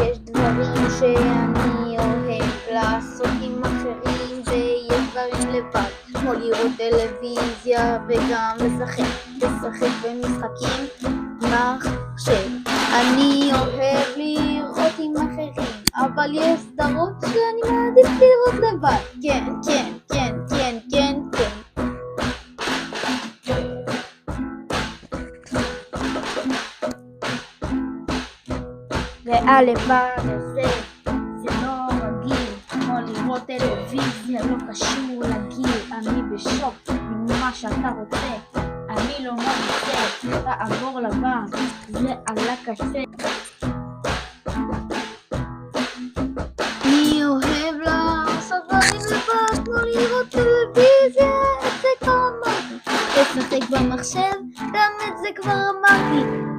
יש דברים שאני אוהב לעשות עם אחרים, ויש דברים לבד, כמו לראות טלוויזיה וגם לשחק במשחקים מחשב. אני אוהב לראות עם אחרים, אבל יש סדרות שאני מעדיף לראות לבד. כן, כן, כן, כן, כן, כן. והלבד הזה זה לא רגיל, כמו לראות טלוויזיה, לא קשור לגיל. אני בשוק ממה שאתה רוצה, אני לא מרוצה, תעבור לבא, זה על הקצה. אני אוהב לעשות דברים לבד, כמו לראות טלוויזיה, את זה כבר אמרתי. לשחק במחשב, גם את זה כבר אמרתי.